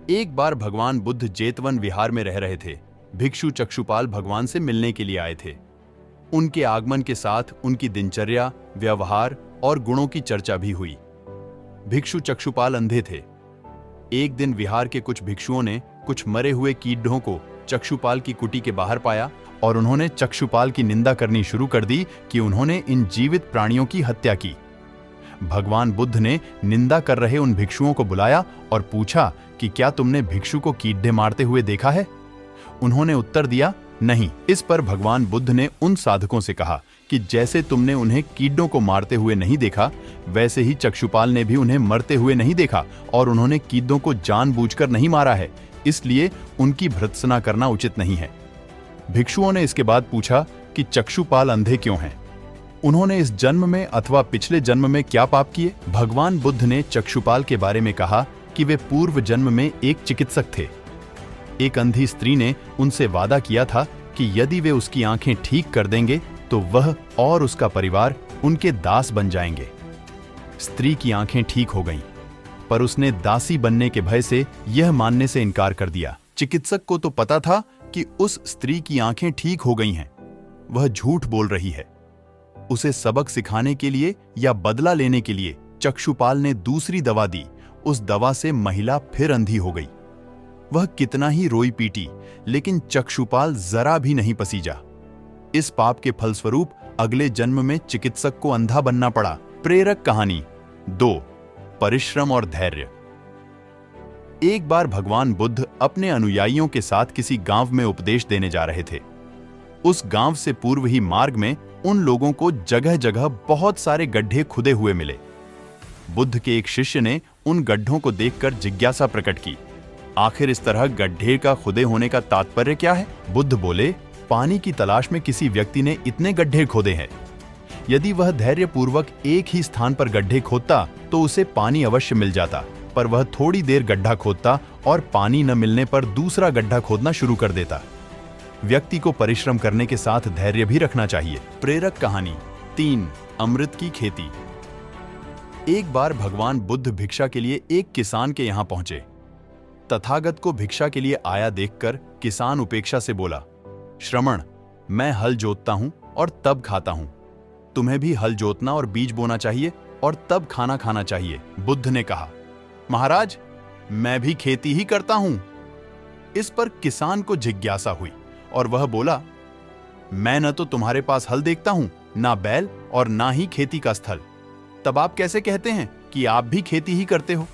एक बार भगवान बुद्ध जेतवन विहार में रह रहे थे। भिक्षु चक्षुपाल भगवान से मिलने के लिए आए थे। उनके आगमन के साथ उनकी दिनचर्या, व्यवहार और गुणों की चर्चा भी हुई। भिक्षु चक्षुपाल अंधे थे। एक दिन विहार के कुछ भिक्षुओं ने कुछ मरे हुए कीड़ों को चक्षुपाल की कुटी के बाहर पाया और उन्होंने चक्षुपाल की निंदा करनी शुरू कर दी कि उन्होंने इन जीवित प्राणियों की हत्या की। भगवान बुद्ध ने निंदा कर रहे उन भिक्षुओं को बुलाया और पूछा कि क्या तुमने भिक्षु को कीड़े मारते हुए देखा है? उन्होंने उत्तर दिया, नहीं। इस पर भगवान बुद्ध ने उन साधकों से कहा कि जैसे तुमने उन्हें कीड़ों को मारते हुए नहीं देखा, वैसे ही चक्षुपाल ने भी उन्हें मरते हुए नहीं देखा और उन्होंने कीड़ों को जानबूझकर नहीं मारा है, इसलिए उनकी भर्त्सना करना उचित नहीं है। भिक्षुओं ने इसके बाद पूछा कि चक्षुपाल अंधे क्यों हैं? उन्होंने इस जन्म में अथवा पिछले जन्म में क्या पाप किए? भगवान बुद्ध ने चक्षुपाल के बारे में कहा कि वे पूर्व जन्म में एक चिकित्सक थे। एक अंधी स्त्री ने उनसे वादा किया था कि यदि वे उसकी आंखें ठीक कर देंगे तो वह और उसका परिवार उनके दास बन जाएंगे। स्त्री की आंखें ठीक हो गईं, पर उसने दासी बनने के भय से यह मानने से इनकार कर दिया। चिकित्सक को तो पता था कि उस स्त्री की आंखें ठीक हो गई हैं, वह झूठ बोल रही है। उसे सबक सिखाने के लिए या बदला लेने के लिए चक्षुपाल ने दूसरी दवा दी। उस दवा से महिला फिर अंधी हो गई। वह कितना ही रोई पीटी, लेकिन चक्षुपाल जरा भी नहीं पसीजा। इस पाप के फलस्वरूप अगले जन्म में चिकित्सक को अंधा बनना पड़ा। प्रेरक कहानी 2, परिश्रम और धैर्य। एक बार भगवान बुद्ध अपने अनुयायियों के साथ किसी गांव में उपदेश देने जा रहे थे। उस गांव से पूर्व ही मार्ग में उन लोगों को जगह जगह बहुत सारे गड्ढे खुदे हुए मिले। बुद्ध के एक शिष्य ने उन गड्ढों को देखकर जिज्ञासा प्रकट की, आखिर इस तरह गड्ढे का खुदे होने का तात्पर्य क्या है? बुद्ध बोले, पानी की तलाश में किसी व्यक्ति ने इतने गड्ढे खोदे हैं। यदि वह धैर्यपूर्वक एक ही स्थान पर गड्ढे खोदता तो उसे पानी अवश्य मिल जाता, पर वह थोड़ी देर गड्ढा खोदता और पानी न मिलने पर दूसरा गड्ढा खोदना शुरू कर देता। व्यक्ति को परिश्रम करने के साथ धैर्य भी रखना चाहिए। प्रेरक कहानी 3, अमृत की खेती। एक बार भगवान बुद्ध भिक्षा के लिए एक किसान के यहां पहुंचे। तथागत को भिक्षा के लिए आया देखकर किसान उपेक्षा से बोला, श्रमण, मैं हल जोतता हूं और तब खाता हूं। तुम्हें भी हल जोतना और बीज बोना चाहिए और तब खाना खाना चाहिए। बुद्ध ने कहा, महाराज, मैं भी खेती ही करता हूं। इस पर किसान को जिज्ञासा हुई और वह बोला, मैं न तो तुम्हारे पास हल देखता हूं, ना बैल और ना ही खेती का स्थल। तब आप कैसे कहते हैं कि आप भी खेती ही करते हो?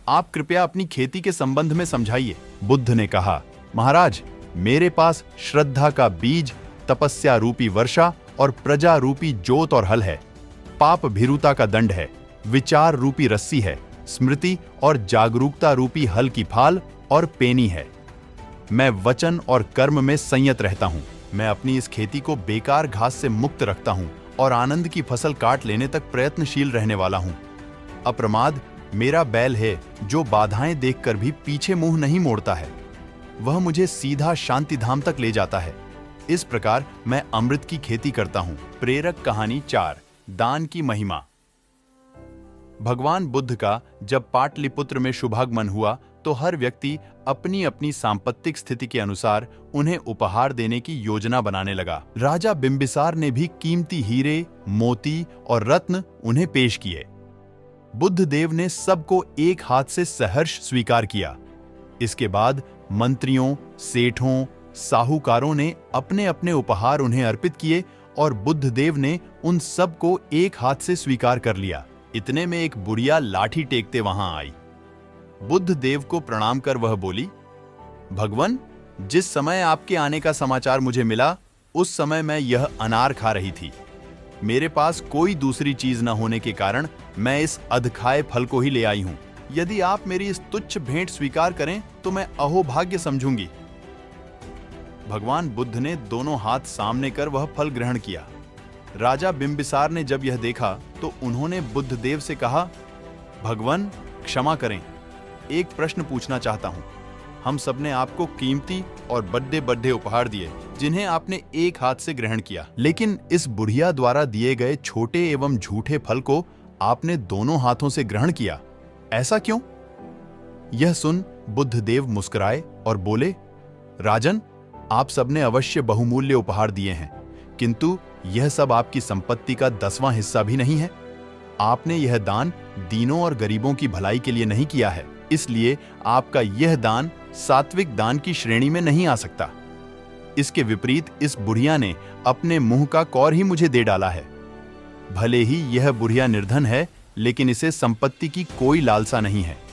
आप कृपया अपनी खेती के संबंध में समझाइए। बुद्ध ने कहा, महाराज, मेरे पास श्रद्धा का बीज, तपस्या रूपी वर्षा और प्रजा रूपी जोत और हल है। पाप भीरुता का दंड है, विचार रूपी रस्सी है, स्मृति और जागरूकता रूपी हल की फाल और पेनी है। मैं वचन और कर्म में संयत रहता हूं। मैं अपनी इस खेती को बेकार घास से मुक्त रखता हूं और आनंद की फसल काट लेने तक प्रयत्नशील रहने वाला हूं। अप्रमाद मेरा बैल है, जो बाधाएं देखकर भी पीछे मुंह नहीं मोड़ता है। वह मुझे सीधा शांतिधाम तक ले जाता है। इस प्रकार मैं अमृत की खेती करता हूं। प्रेरक कहानी 4, दान की महिमा। भगवान बुद्ध का जब पाटलिपुत्र में शुभागमन हुआ तो हर व्यक्ति अपनी अपनी सांपत्तिक स्थिति के अनुसार उन्हें उपहार देने की योजना बनाने लगा। राजा बिंबिसार ने भी कीमती हीरे, मोती और रत्न उन्हें पेश किए। बुद्ध देव ने सबको एक हाथ से सहर्ष स्वीकार किया। इसके बाद मंत्रियों, सेठों, साहूकारों ने अपने अपने उपहार उन्हें अर्पित किए और बुद्ध देव ने उन सबको एक हाथ से स्वीकार कर लिया। इतने में एक बुढ़िया लाठी टेकते वहां आई। बुद्ध देव को प्रणाम कर वह बोली, भगवन, जिस समय आपके आने का समाचार मुझे मिला उस समय मैं यह अनार खा रही थी। मेरे पास कोई दूसरी चीज न होने के कारण मैं इस अधखाए फल को ही ले आई हूं। यदि आप मेरी इस तुच्छ भेंट स्वीकार करें तो मैं अहोभाग्य समझूंगी। भगवान बुद्ध ने दोनों हाथ सामने कर वह फल ग्रहण किया। राजा बिंबिसार ने जब यह देखा तो उन्होंने बुद्ध देव से कहा, भगवन, क्षमा करें, एक प्रश्न पूछना चाहता हूं। हम सबने आपको कीमती और बड़े बड़े उपहार दिए जिन्हें आपने एक हाथ से ग्रहण किया, लेकिन इस बुढ़िया द्वारा दिए गए छोटे एवं झूठे फल को आपने दोनों हाथों से ग्रहण किया। ऐसा क्यों? यह सुन बुद्धदेव मुस्कुराए और बोले, राजन, आप सबने अवश्य बहुमूल्य उपहार दिए हैं, किंतु यह सब आपकी संपत्ति का 10वां हिस्सा भी नहीं है। आपने यह दान दीनों और गरीबों की भलाई के लिए नहीं किया है, इसलिए आपका यह दान सात्विक दान की श्रेणी में नहीं आ सकता। इसके विपरीत इस बुढ़िया ने अपने मुंह का कौर ही मुझे दे डाला है। भले ही यह बुढ़िया निर्धन है, लेकिन इसे संपत्ति की कोई लालसा नहीं है।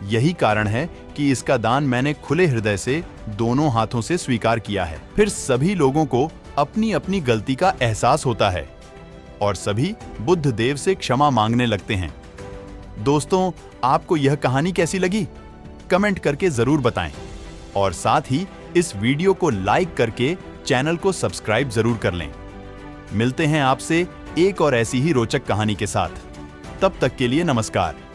यही कारण है कि इसका दान मैंने खुले हृदय से दोनों हाथों से स्वीकार किया है। फिर सभी लोगों को अपनी अपनी गलती का एहसास होता है और सभी बुद्धदेव से क्षमा मांगने लगते हैं। दोस्तों, आपको यह कहानी कैसी लगी? कमेंट करके जरूर बताएं और साथ ही इस वीडियो को लाइक करके चैनल को सब्सक्राइब जरूर कर लें। मिलते हैं आपसे एक और ऐसी ही रोचक कहानी के साथ। तब तक के लिए नमस्कार।